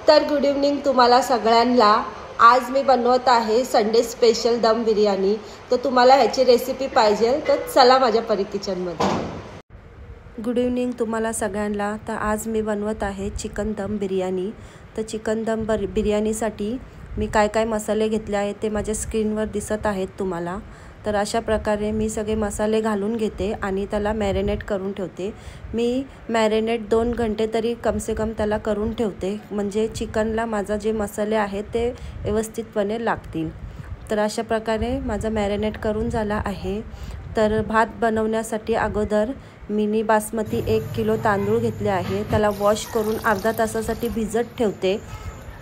तर good evening तुम्हाला सगळ्यांना। आज मी बनवत आहे संडे स्पेशल दम बिर्याणी। तर तुम्हाला ह्याची रेसिपी पाहिजे तर चला माझ्या परी किचनमध्ये। गुड इव्हनिंग तुम्हाला सगळ्यांना। तर आज मी बनवत आहे चिकन दम बिर्याणी। तर चिकन दम बिर्याणीसाठी मी काय काय मसाले घेतले आहेत ते माझ्या स्क्रीनवर दिसत आहेत तुम्हाला। तर अशा प्रकारे मी सगळे मसाले घालून घेते आणि त्याला मॅरिनेट करून ठेवते। मी मॅरिनेट 2 घंटे तरी कम से कम त्याला करून ठेवते, म्हणजे चिकनला माझा जे मसाले आहेत ते व्यवस्थितपणे लागतील। तर अशा प्रकारे माझा मॅरिनेट करून झाला आहे। तर भात बनवण्यासाठी अगोदर मिनी बासमती 1 किलो तांदूळ घेतले आहे। त्याला वॉश करून अर्धा तासासाठी भिजत ठेवते,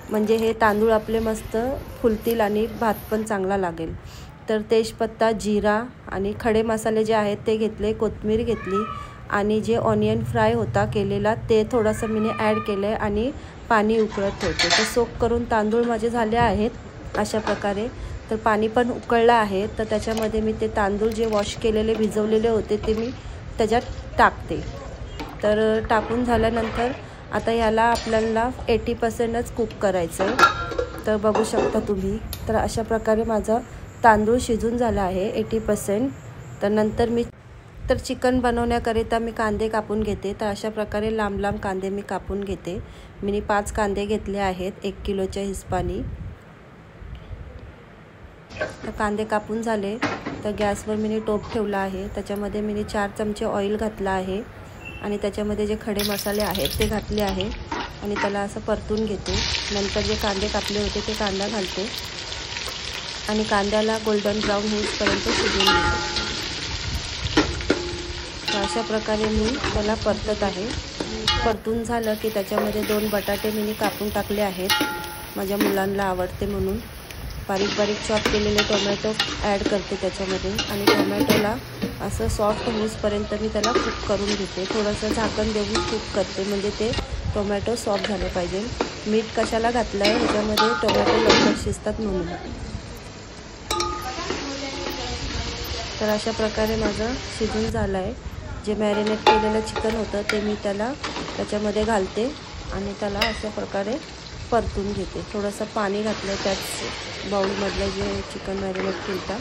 म्हणजे हे तांदूळ आपले मस्त फुलतील आणि भात पण चांगला लागेल। तर तेजपत्ता, जीरा आणि खडे मसाले जे आहेत ते घेतले, कोथिंबीर घेतली आणि जे ऑनियन फ्राय होता केलेला ते थोडंसं मी ॲड केले आणि पाणी उकळत ठेवते। तर सोक करून तांदूळ माझे झाले आहेत अशा प्रकारे। तर पाणी पण उकळलं आहे, तर त्याच्यामध्ये मी ते तांदूळ जे वॉश केलेले भिजवलेले होते ते मी त्याच्यात टाकते। तर टाकून झाल्यानंतर आता याला आपल्याला 80%च कुक करायचं आहे। तर बघू शकता तुम्ही। तर अशा प्रकारे माझा तांदूळ शिजून झाला आहे 80%। तर नंतर मी चिकन बनवण्याकरिता मी कांदे कापून घेते। तर अशा प्रकारे लांब लांब कांदे मी कापून घेते। मी 5 कांदे घेतले आहेत 1 किलोच्या हिशोबाने। तर कांदे कापून झाले तर गॅसवर मी टोप ठेवला आहे। त्याच्यामध्ये मी 4 चमचे ऑइल घातला आहे आणि त्याच्यामध्ये जे खडे मसाले आहेत ते घातले आहे आणि त्याला असं परतून घेते। नंतर जे कांदे कापले होते ते कांदा घालते आणि कांद्याला गोल्डन ब्राउन होईपर्यंत शिजवून घेते। तर अशा प्रकारे मी त्याला परतत आहे। परतून झालं की त्याच्यामध्ये 2 बटाटे मी कापून टाकले आहेत, माझ्या मुलांना आवडते म्हणून। बारीक बारीक चॉप केलेले टोमॅटो ॲड करते त्याच्यामध्ये आणि टोमॅटोला असं सॉफ्ट होईपर्यंत मी त्याला कुक करून घेते। थोडंसं झाकण देऊन कुक करते, म्हणजे ते टोमॅटो सॉफ्ट झाले पाहिजे। मीठ कशाला घातलं आहे, ह्याच्यामध्ये टोमॅटो लवकर शिजतात म्हणून। तर अशा प्रकारे माझं शिजून झालं आहे। जे मॅरिनेट केलेलं चिकन होतं ते मी त्याच्यामध्ये घालते आणि त्याला अशा प्रकारे परतून घेते। थोडंसं पाणी घातलं त्याच बाउलमधलं जे चिकन मॅरिनेट केलं।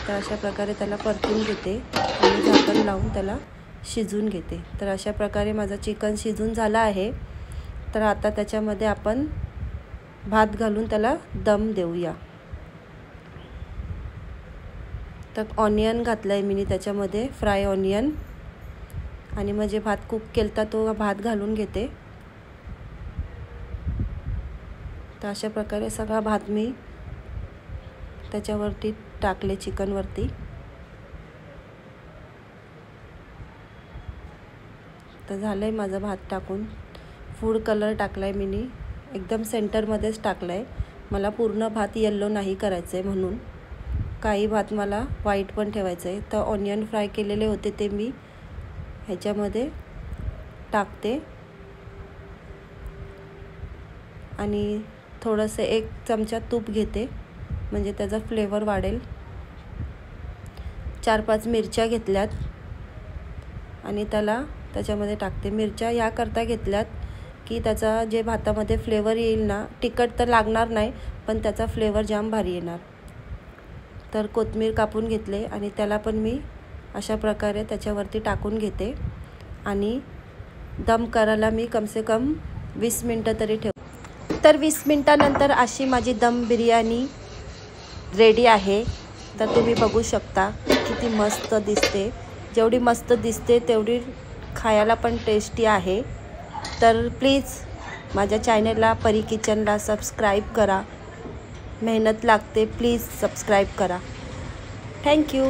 तर अशा प्रकारे त्याला परतून घेते आणि झाकण लावून त्याला शिजवून घेते। तर अशा प्रकारे माझं चिकन शिजून झालं आहे। तर आता त्याच्यामध्ये आपण भात घालून त्याला दम देऊया। तर ऑनियन घातलं आहे मी त्याच्यामध्ये, फ्राय ऑनियन, आणि मग जे भात कुक केलता तो भात घालून घेते। तर अशा प्रकारे सगळा भात मी त्याच्यावरती टाकले चिकनवरती। तर झालं आहे माझा भात टाकून। फूड कलर टाकला आहे मी, एकदम सेंटरमध्येच टाकला आहे। मला पूर्ण भात येल्लो नाही करायचं आहे म्हणून, काही भात मला व्हाईट पण ठेवायचं आहे। तर ऑनियन फ्राय केलेले होते ते मी ह्याच्यामध्ये टाकते आणि थोडंसं 1 चमचा तूप घेते, म्हणजे त्याचा फ्लेवर वाढेल। 4-5 मिरच्या घेतल्यात आणि त्याच्यामध्ये टाकते। मिरच्या याकरता घेतल्यात की त्याचा जे भातामध्ये फ्लेवर येईल ना, तिखट तर लागणार नाही पण त्याचा फ्लेवर जाम भारी येणार। तर कोथिंबीर कापून घेतले आणि त्याला पण मी अशा प्रकारे त्याच्यावरती टाकून घेते आणि दम करायला मी कम से कम 20 मिनटं तरी ठेव। तर 20 मिनटानंतर अशी माझी दम बिर्याणी रेडी आहे। तर तुम्ही बघू शकता किती मस्त दिसते। जेवढी मस्त दिसते तेवढी खायला पण टेस्टी आहे। तर प्लीज माझ्या चॅनलला परी किचनला सबस्क्राईब करा, मेहनत लागते, प्लीज सबस्क्राईब करा। थँक्यू।